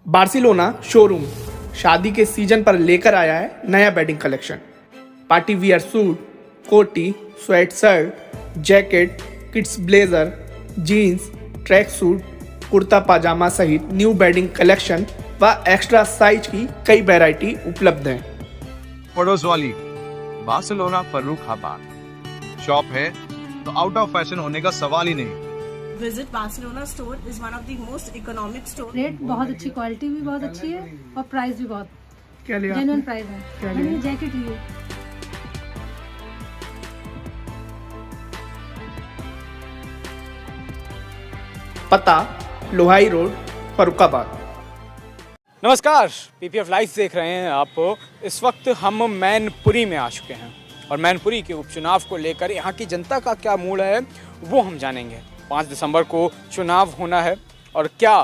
Barcelona showroom शादी के season पर लेकर आया है नया bedding collection. Party wear suit, कोटी, sweat shirt, jacket, kids blazer, jeans, track suit, kurta pajama सहित न्यू बेडिंग कलेक्शन व एक्स्ट्रा साइज की कई वैरायटी उपलब्ध हैं। पड़ोस वाली बार्सिलोना फर्रुखाबाद शॉप है तो आउट ऑफ फैशन होने का सवाल ही नहीं। Visit Barcelona store is one of the most economic store. Rate बहुत अच्छी, क्वालिटी भी बहुत अच्छी है और प्राइस भी बहुत क्या लिया जेन्युइन प्राइस है। क्या मैंने लिया? ये जैकेट ली है। पता लोहाई रोड, फर्रुखाबाद। नमस्कार, पीपीएफ लाइव देख रहे हैं आप। इस वक्त हम मैनपुरी में आ चुके हैं और मैनपुरी के उपचुनाव को लेकर यहाँ की जनता का क्या मूड है वो हम जानेंगे। 5 दिसंबर को चुनाव होना है और क्या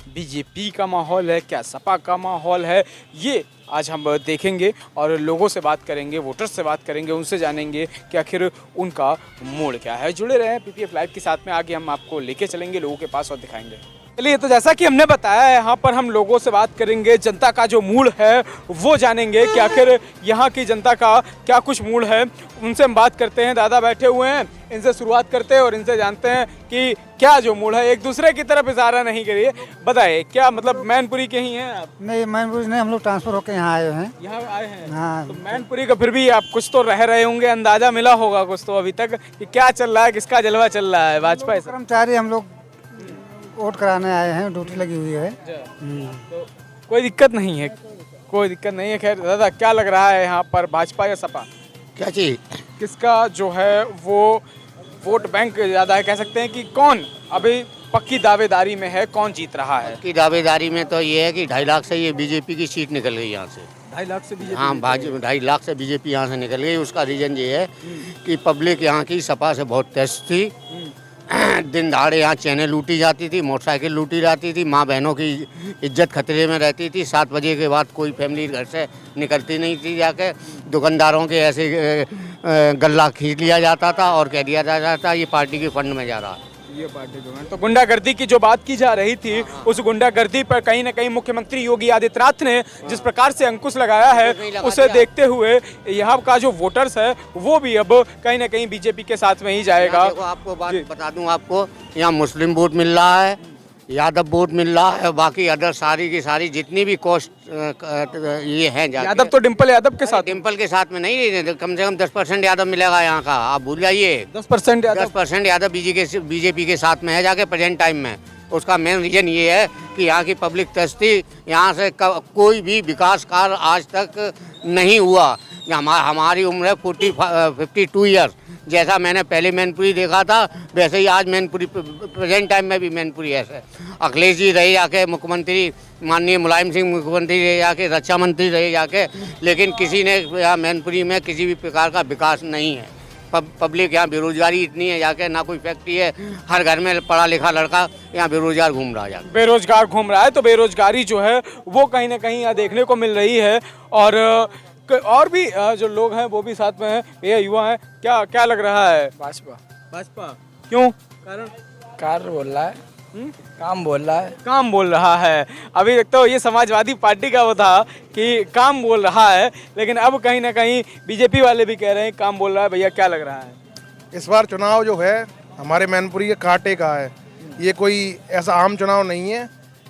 बीजेपी का माहौल है, क्या सपा का माहौल है, ये आज हम देखेंगे और लोगों से बात करेंगे, वोटर्स से बात करेंगे, उनसे जानेंगे कि आखिर उनका मूड क्या है। जुड़े रहे पीपीएफ लाइव के साथ में, आगे हम आपको लेके चलेंगे लोगों के पास और दिखाएंगे। चलिए, तो जैसा कि हमने बताया है, यहाँ पर हम लोगों से बात करेंगे, जनता का जो मूड है वो जानेंगे कि आखिर यहाँ की जनता का क्या कुछ मूड है। उनसे हम बात करते हैं। दादा बैठे हुए हैं, इनसे शुरुआत करते हैं और इनसे जानते हैं कि क्या जो मूड है। एक दूसरे की तरफ इशारा नहीं करिए, बताइए क्या मतलब मैनपुरी के ही हैं आप? नहीं, मैनपुरी नहीं, हम लोग ट्रांसफर होकर यहाँ आए हैं। यहाँ आए हैं हाँ। तो मैनपुरी का फिर भी आप कुछ तो रह रहे होंगे, अंदाजा मिला होगा कुछ तो अभी तक कि क्या चल रहा है, किसका जलवा चल रहा है भाजपा से? कर्मचारी हम लोग वोट कराने आए हैं, ड्यूटी लगी हुई है। तो कोई दिक्कत नहीं है, कोई दिक्कत नहीं है। खैर दादा, क्या लग रहा है यहाँ पर, भाजपा या सपा? क्या चीज? किसका जो है वो वोट बैंक ज़्यादा है, कह सकते हैं कि कौन अभी पक्की दावेदारी में है, कौन जीत रहा है? की दावेदारी में तो ये है कि 2.5 लाख से ये बीजेपी की सीट निकल गई यहाँ से। 2.5 लाख से बीजेपी? हाँ, 2.5 लाख से बीजेपी यहाँ से निकल गई। उसका रीज़न ये है कि पब्लिक यहाँ की सपा से बहुत तेज थी। दिन दहाड़े यहाँ चैनें लूटी जाती थी, मोटरसाइकिल लूटी जाती थी, माँ बहनों की इज्जत खतरे में रहती थी। 7 बजे के बाद कोई फैमिली घर से निकलती नहीं थी। जाके दुकानदारों के ऐसे गल्ला खींच लिया जाता था और कह दिया जाता था ये पार्टी के फंड में जा रहा है। ये पार्टी जो है, तो गुंडागर्दी की जो बात की जा रही थी, उस गुंडागर्दी पर कहीं ना कहीं मुख्यमंत्री योगी आदित्यनाथ ने जिस प्रकार से अंकुश लगाया है, उसे देखते हुए यहाँ का जो वोटर्स है वो भी अब कहीं ना कहीं बीजेपी के साथ में ही जाएगा। देखो, आपको बात बता दूं, आपको यहाँ मुस्लिम वोट मिल रहा है, यादव वोट मिल रहा है, बाकी अदर सारी की सारी जितनी भी कॉस्ट ये हैं। यादव तो डिम्पल यादव के साथ, डिम्पल के साथ में नहीं, कम से कम 10% यादव मिलेगा यहाँ का, आप भूल जाइए। 10% यादव? 10% यादव बीजेपी के साथ में है जाके प्रेजेंट टाइम में। उसका मेन रीजन ये है कि यहाँ की पब्लिक तस्ती, यहाँ से कोई भी विकास कार्य आज तक नहीं हुआ। हमारी उम्र है 52 ईयर्स। जैसा मैंने पहले मैनपुरी देखा था वैसे ही आज मैनपुरी, प्रेजेंट टाइम में भी मैनपुरी ऐसे। अखिलेश जी रहे जाके मुख्यमंत्री, माननीय मुलायम सिंह मुख्यमंत्री रहे जाके, रक्षा मंत्री रहे जाके, लेकिन किसी ने यहाँ मैनपुरी में किसी भी प्रकार का विकास नहीं है। पब्लिक यहाँ बेरोजगारी इतनी है जाके, ना कोई फैक्ट्री है, हर घर में पढ़ा लिखा लड़का यहाँ बेरोजगार घूम रहा है। बेरोजगार घूम रहा है, तो बेरोजगारी जो है वो कहीं ना कहीं यहाँ देखने को मिल रही है। और भी जो लोग हैं वो भी साथ में हैं, ये युवा हैं। क्या लग रहा है? भाजपा क्यों? कारण बोल रहा है, काम बोल रहा है। काम बोल रहा है। अभी तक तो ये समाजवादी पार्टी का वो था कि काम बोल रहा है, लेकिन अब कहीं ना कहीं बीजेपी वाले भी कह रहे हैं काम बोल रहा है। भैया क्या लग रहा है? इस बार चुनाव जो है हमारे मैनपुरी के कांटे का है। ये कोई ऐसा आम चुनाव नहीं है,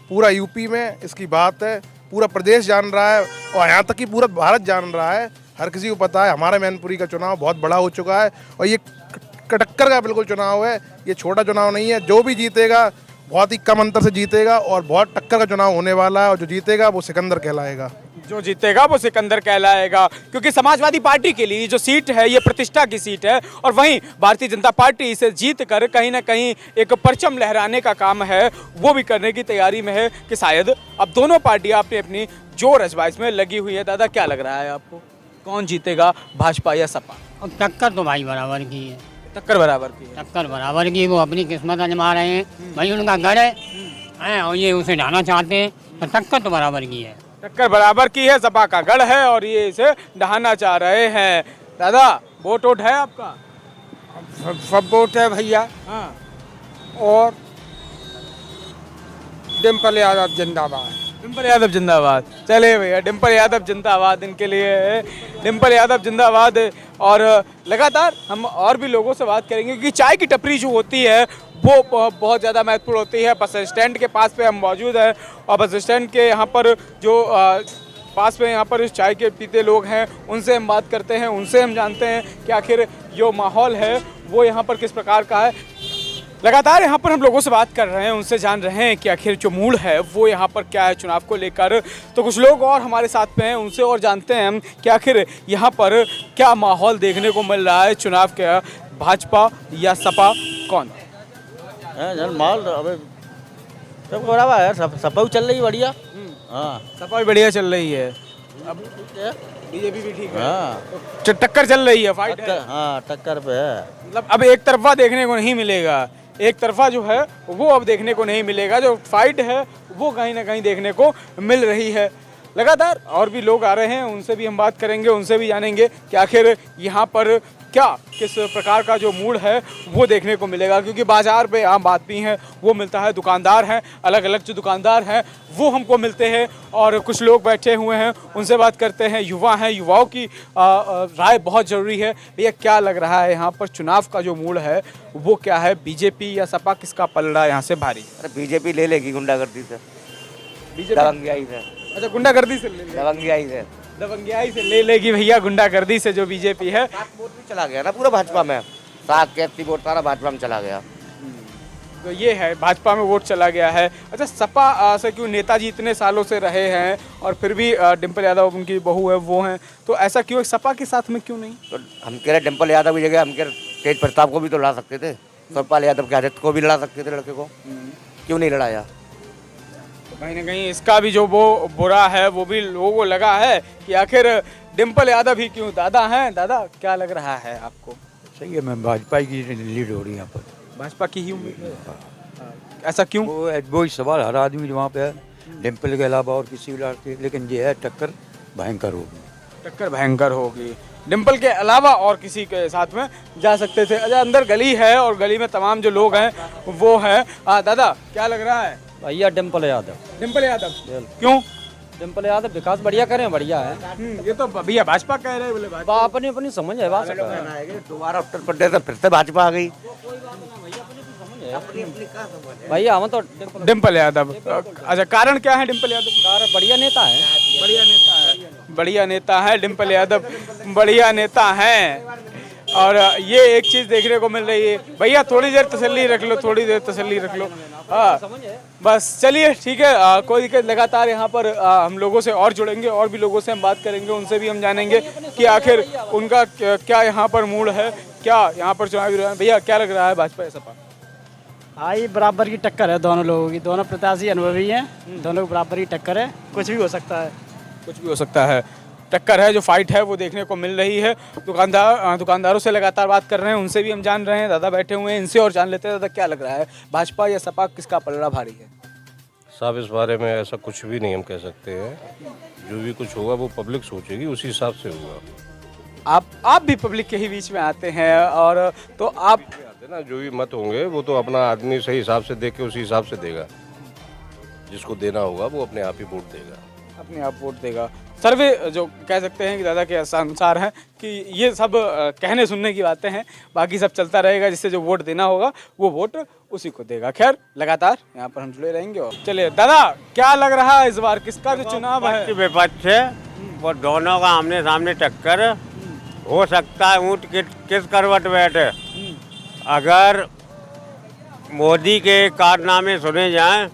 पूरा यूपी में इसकी बात है, पूरा प्रदेश जान रहा है और यहाँ तक कि पूरा भारत जान रहा है। हर किसी को पता है हमारा मैनपुरी का चुनाव बहुत बड़ा हो चुका है और ये टक्कर का बिल्कुल चुनाव है। ये छोटा चुनाव नहीं है। जो भी जीतेगा बहुत ही कम अंतर से जीतेगा और बहुत टक्कर का चुनाव होने वाला है और जो जीतेगा वो सिकंदर कहलाएगा। जो जीतेगा वो सिकंदर कहलाएगा, क्योंकि समाजवादी पार्टी के लिए जो सीट है ये प्रतिष्ठा की सीट है और वहीं भारतीय जनता पार्टी इसे जीत कर कहीं ना कहीं एक परचम लहराने का काम है वो भी करने की तैयारी में है कि शायद अब दोनों पार्टियां अपनी अपनी जोर आजमाइश में लगी हुई है। दादा क्या लग रहा है आपको, कौन जीतेगा, भाजपा या सपा? अब टक्कर तो भाई बराबर की है। टक्कर बराबर की है? टक्कर बराबर की, वो अपनी किस्मत आजमा रहे हैं भाई, उनका गढ़ है और ये उसे ढाना चाहते हैं, तो टक्कर तो बराबर की है। टक्कर बराबर की है, सपा का गढ़ है और ये इसे ढहाना चाह रहे हैं। दादा वोट है आपका? सब वोट है भैया। हाँ। और डिम्पल यादव जिंदाबाद। डिम्पल यादव जिंदाबाद। चले भैया, डिम्पल यादव जिंदाबाद इनके लिए है, डिम्पल यादव जिंदाबाद। और लगातार हम और भी लोगों से बात करेंगे क्योंकि चाय की टपरी जो होती है वो बहुत ज़्यादा महत्वपूर्ण होती है। बस स्टैंड के पास पे हम मौजूद हैं और बस स्टैंड के यहाँ पर जो पास में यहाँ पर चाय के पीते लोग हैं उनसे हम बात करते हैं, उनसे हम जानते हैं कि आखिर जो माहौल है वो यहाँ पर किस प्रकार का है। लगातार यहाँ पर हम लोगों से बात कर रहे हैं, उनसे जान रहे हैं कि आखिर जो मूड है वो यहाँ पर क्या है चुनाव को लेकर। तो कुछ लोग और हमारे साथ में हैं, उनसे और जानते हैं हम कि आखिर यहाँ पर क्या माहौल देखने को मिल रहा है चुनाव के। भाजपा या सपा कौन माल अबे सब बराबर है, सपा चल रही बढ़िया। हाँ सपा भी बढ़िया चल रही है, अब बीजेपी भी ठीक है। हाँ टक्कर चल रही है, फाइट है। हाँ टक्कर पे है, मतलब अब एक तरफा देखने को नहीं मिलेगा, एक तरफा जो है वो अब देखने को नहीं मिलेगा। जो फाइट है वो कहीं ना कहीं देखने को मिल रही है। लगातार और भी लोग आ रहे हैं, उनसे भी हम बात करेंगे, उनसे भी जानेंगे कि आखिर यहाँ पर क्या किस प्रकार का जो मूड है वो देखने को मिलेगा। क्योंकि बाज़ार पे आम आदमी है वो मिलता है, दुकानदार हैं, अलग अलग जो दुकानदार हैं वो हमको मिलते हैं और कुछ लोग बैठे हुए हैं, उनसे बात करते हैं। युवा हैं, युवाओं की राय बहुत ज़रूरी है। भैया क्या लग रहा है यहाँ पर चुनाव का जो मूड है वो क्या है, बीजेपी या सपा किसका पलड़ा यहाँ से भारी? अरे बीजेपी ले लेगी गुंडागर्दी से, दबंगियाई से। अच्छा गुंडागर्दी से ले लेगी, दबंगियाई से ले लेगी भैया, गुंडागर्दी से जो बीजेपी है। वोट भी चला गया ना पूरा भाजपा में, 7 के 80 वोट सारा भाजपा में चला गया। तो ये है, भाजपा में वोट चला गया है। अच्छा सपा से क्यों, नेताजी इतने सालों से रहे हैं और फिर भी डिम्पल यादव उनकी बहू है वो हैं, तो ऐसा क्यों सपा के साथ में क्यों नहीं? तो हम कह रहे डिम्पल यादव की जगह हम कह रहे तेज प्रताप को भी तो लड़ा सकते थे, सतपाल यादव के आदित्य को भी लड़ा सकते थे, लड़के को क्यों नहीं लड़ाया? कहीं ना कहीं इसका भी जो वो बुरा है वो भी लोगों को लगा है कि आखिर डिम्पल यादव ही क्यों। दादा हैं, दादा क्या लग रहा है आपको? सही है, मैं भाजपा की लीड हो रही है यहाँ पर, भाजपा की ही उम्मीद है। ऐसा क्यों? वो सवाल हर आदमी जो वहाँ पे है, डिम्पल के अलावा और किसी भी लड़के, लेकिन ये है टक्कर भयंकर होगी, टक्कर भयंकर होगी। डिम्पल के अलावा और किसी के साथ में जा सकते थे। अच्छा अंदर गली है और गली में तमाम जो लोग हैं वो हैं। दादा क्या लग रहा है? भैया डिम्पल यादव। डिम्पल यादव क्यों? डिम्पल यादव विकास बढ़िया करें, बढ़िया है। ये तो भैया भाजपा कह रहे हैं, बोले भाजपा अपनी अपनी समझ है बात। दोबारा उत्तर प्रदेश फिर से भाजपा आ गई भैया, हम तो डिम्पल यादव। अच्छा कारण क्या है डिम्पल यादव? बढ़िया नेता है, बढ़िया नेता है, बढ़िया नेता है डिम्पल यादव, बढ़िया नेता है। और ये एक चीज़ देखने को मिल रही है। भैया थोड़ी देर तसल्ली रख लो, थोड़ी देर तसल्ली रख लो। हाँ बस चलिए ठीक है, कोई दिक्कत। लगातार यहाँ पर हम लोगों से और जुड़ेंगे, और भी लोगों से हम बात करेंगे, उनसे भी हम जानेंगे कि आखिर उनका क्या यहाँ पर मूड है, क्या यहाँ पर चुनावी। भैया क्या लग रहा है, भाजपा या सपा? भाई बराबर की टक्कर है दोनों लोगों की, दोनों प्रत्याशी अनुभवी हैं, दोनों बराबर की टक्कर है, कुछ भी हो सकता है, कुछ भी हो सकता है। टक्कर है, जो फाइट है वो देखने को मिल रही है। दुकानदारों से लगातार बात कर रहे हैं, उनसे भी हम जान रहे हैं। दादा बैठे हुए हैं, इनसे और जान लेते हैं। दादा क्या लग रहा है, भाजपा या सपा किसका पलड़ा भारी है? साहब इस बारे में ऐसा कुछ भी नहीं हम कह सकते हैं, जो भी कुछ होगा वो पब्लिक सोचेगी, उसी हिसाब से होगा। आप भी पब्लिक के ही बीच में आते हैं, और तो आप ना जो भी मत होंगे वो तो अपना आदमी सही हिसाब से देख के उसी हिसाब से देगा, जिसको देना होगा वो अपने आप ही वोट देगा, अपने आप वोट देगा। सर्वे जो कह सकते हैं कि दादा के अनुसार है कि ये सब कहने सुनने की बातें हैं, बाकी सब चलता रहेगा, जिससे जो वोट देना होगा वो वोट उसी को देगा। खैर लगातार यहाँ पर हम जुड़े रहेंगे। और चलिए दादा क्या लग रहा है इस बार किसका जो चुनाव है? विपक्ष है वो दोनों का आमने सामने टक्कर हो सकता है। ऊँट किस करवट बैठे। अगर मोदी के कारनामे सुने जाएं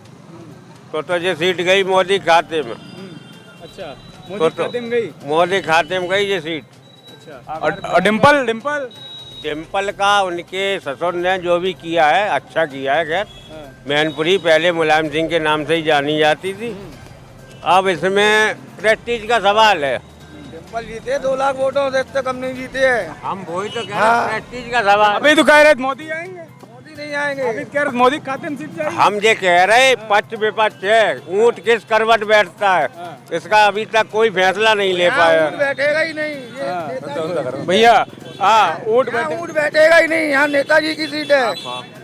तो ये सीट गई मोदी खाते में। अच्छा मोदी खाते में गई, मोदी खाते में गई ये सीट। अच्छा और डिम्पल का उनके ससुर ने जो भी किया है अच्छा किया है। खैर मैनपुरी पहले मुलायम सिंह के नाम से ही जानी जाती थी, अब इसमें प्रेस्टीज का सवाल है। डिम्पल जीते 2 लाख वोटों से, इससे कम नहीं जीते हैं। हम वही तो कह रहे हैं, प्रेस्टीज का सवाल। अभी तो कह रहे मोदी आएंगे, नहीं आएंगे, अभी कह रहे मोदी खाते में सीट जाएगी। हम ये कह रहे पक्ष विपक्ष है, ऊँट किस करवट बैठता है इसका अभी तक कोई फैसला नहीं ले पाया। बैठेगा ही नहीं भैया हाँ ऊँट ऊँट बैठेगा ही नहीं, यहाँ नेताजी की सीट है,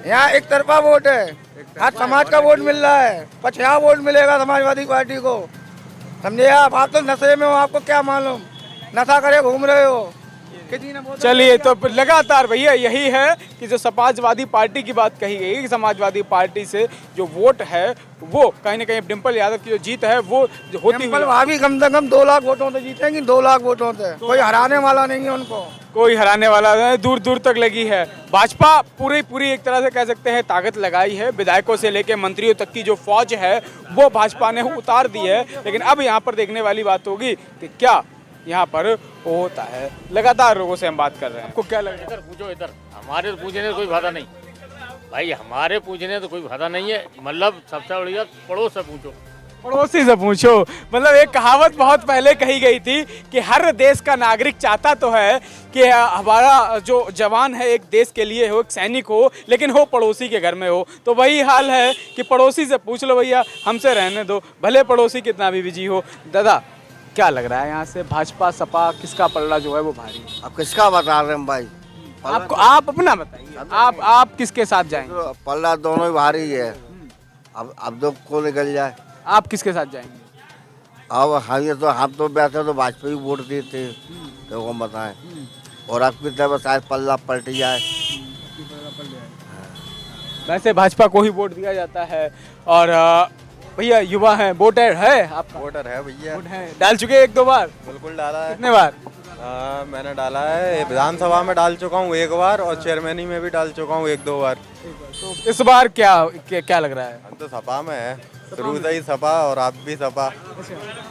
यहाँ एक तरफा वोट है। आज समाज का वोट मिल रहा है, 50 वोट मिलेगा समाजवादी पार्टी को, समझे आप तो नशे में हो, आपको क्या मालूम, नशा करे घूम रहे हो। चलिए तो लगातार भैया यही है कि जो समाजवादी पार्टी की बात कही गई कि समाजवादी पार्टी से जो वोट है वो कहीं ना कहीं डिम्पल यादव की जो जीत है वो होती हुई भाभी कम से कम 2 लाख वोटों से जीतेंगी, 2 लाख वोटों से, कोई हराने वाला नहीं है उनको, कोई हराने वाला नहीं, दूर दूर तक लगी है। भाजपा पूरी एक तरह से कह सकते हैं ताकत लगाई है, विधायकों से लेकर मंत्रियों तक की जो फौज है वो भाजपा ने उतार दी है। लेकिन अब यहाँ पर देखने वाली बात होगी कि क्या यहाँ पर वो होता है। लगातार लोगों से हम बात कर रहे हैं, आपको क्या लग रहा है? पूछो इधर, हमारे तो पूछने तो कोई फायदा नहीं भाई, हमारे पूछने तो कोई फायदा नहीं है, मतलब सबसे बढ़िया पड़ोस से पूछो, पड़ोसी से पूछो। मतलब एक कहावत बहुत पहले कही गई थी कि हर देश का नागरिक चाहता तो है कि हमारा जो जवान है एक देश के लिए हो, एक सैनिक हो, लेकिन हो पड़ोसी के घर में हो। तो वही हाल है कि पड़ोसी से पूछ लो भैया, हमसे रहने दो, भले पड़ोसी कितना भी बिजी हो। दादा क्या लग रहा है यहाँ से भाजपा सपा किसका पलड़ा जो है वो भारी है? अब किसका बता रहे हैं भाई? आपको आप अपना बताइए, आप किसके साथ जाएंगे? पल्ला दोनों ही भारी है, अब तो को निकल जाए। आप किसके साथ जाएंगे? अब हम तो वैसे तो भाजपा ही वोट देते तो हम बताएं, और अब की तरफ शायद पल्ला पलट जाए। वैसे भाजपा को ही वोट दिया जाता है। और भैया युवा हैं, वोटर है आपका? वोटर है भैया। वोट है, डाल चुके 1-2 बार? बिल्कुल डाला है। कितने बार? मैंने डाला है, विधानसभा में डाल चुका हूँ 1 बार और चेयरमैनी में भी डाल चुका हूँ 1-2 बार। तो इस बार क्या लग रहा है? हम तो सपा में है, शुरू से ही सपा और आप भी सपा।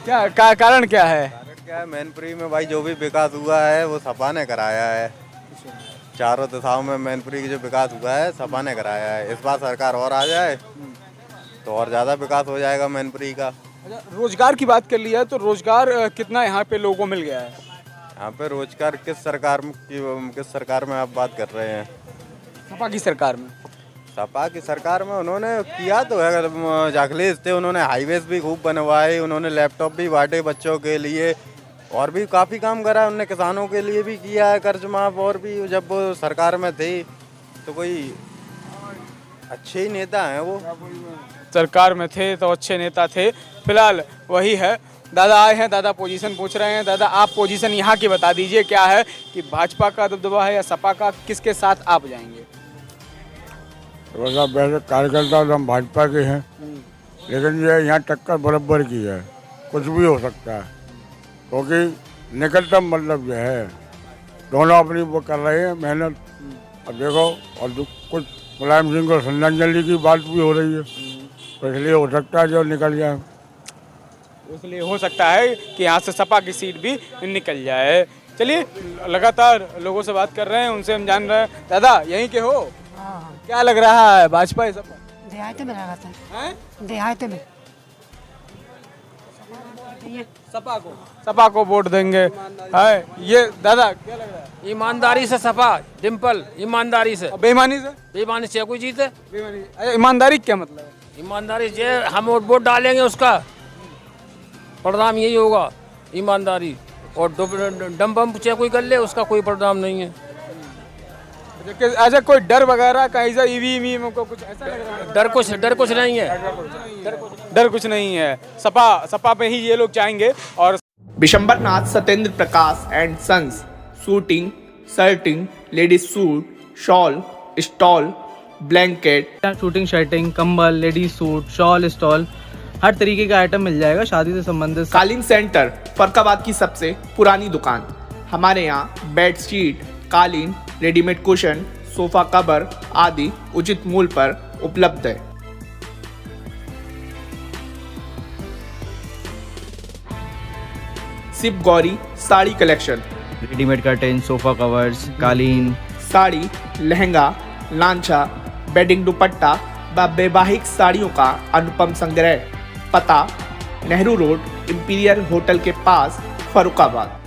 क्या कारण क्या है? क्या है, मैनपुरी में भाई जो भी विकास हुआ है वो सपा ने कराया है, चारों दिशाओं में मैनपुरी की जो विकास हुआ है सपा ने कराया है। इस बार सरकार और आ जाए तो और ज़्यादा विकास हो जाएगा मैनपुरी का। अच्छा, रोजगार की बात कर लिया है तो रोजगार कितना यहाँ पे लोगों को मिल गया है? यहाँ पे रोजगार किस सरकार में आप बात कर रहे हैं? सपा की सरकार में। सपा की सरकार में उन्होंने किया तो है, जाखलेज थे, उन्होंने हाईवेज भी खूब बनवाए, उन्होंने लैपटॉप भी बांटे बच्चों के लिए, और भी काफ़ी काम करा उन्होंने, किसानों के लिए भी किया है कर्ज माफ। और भी जब वो सरकार में थे तो कोई अच्छे ही नेता हैं, वो सरकार में थे तो अच्छे नेता थे। फिलहाल वही है। दादा आए हैं, दादा पोजीशन पूछ रहे हैं। दादा आप पोजीशन यहाँ की बता दीजिए, क्या है कि भाजपा का दबदबा है या सपा का, किसके साथ आप जाएंगे? वैसे कार्यकर्ता तो हम भाजपा के हैं, लेकिन ये यहाँ टक्कर बराबर की है, कुछ भी हो सकता है, क्योंकि निकटतम मतलब जो है दोनों अपनी वो कर रहे हैं मेहनत। अब देखो, और कुछ मुलायम सिंह और श्रद्धांजलि की बात भी हो रही है, तो इसलिए हो सकता है जो निकल जाए, इसलिए हो सकता है कि यहाँ से सपा की सीट भी निकल जाए। चलिए लगातार लोगों से बात कर रहे हैं, उनसे हम जान रहे हैं। दादा यहीं के हो? क्या लग रहा है, भाजपा या सपा? देहात में लगाते हैं, देहात में सपा को वोट देंगे है ये। दादा क्या लग रहा है? ईमानदारी से सपा, डिम्पल ईमानदारी से। बेईमानी से? बेईमानी से कोई जीते। ईमानदारी क्या मतलब है? ईमानदारी से हम वोट डालेंगे, उसका परिणाम यही होगा, ईमानदारी। और डम बम चाहे कोई कर ले, उसका कोई परिणाम नहीं है। अच्छा, कोई डर वगैरह का ऐसा ईवीएम को कुछ ऐसा लग रहा है? डर कुछ नहीं है, डर कुछ नहीं है। सपा पे ही ये लोग जाएंगे। और Bishambar Nath, Satyendra Prakash and sons, suiting, shirting, ladies suit, shawl, stole, blanket, suiting shirting, कंबल, लेडीज सूट, शॉल, स्टॉल, हर तरीके का आइटम मिल जाएगा शादी से संबंधित। कालीन सेंटर, फरकाबाद की सबसे पुरानी दुकान। हमारे यहाँ बेडशीट, कालीन, रेडीमेड कुशन, सोफा कवर आदि उचित मूल्य पर उपलब्ध है। Shiv Gauri sari collection, readymade curtain, sofa covers, कालीन, साड़ी, लहंगा, लांचा, बेडिंग दुपट्टा व वैवाहिक साड़ियों का अनुपम संग्रह। पता नेहरू रोड, इंपीरियल होटल के पास, फरुखाबाद।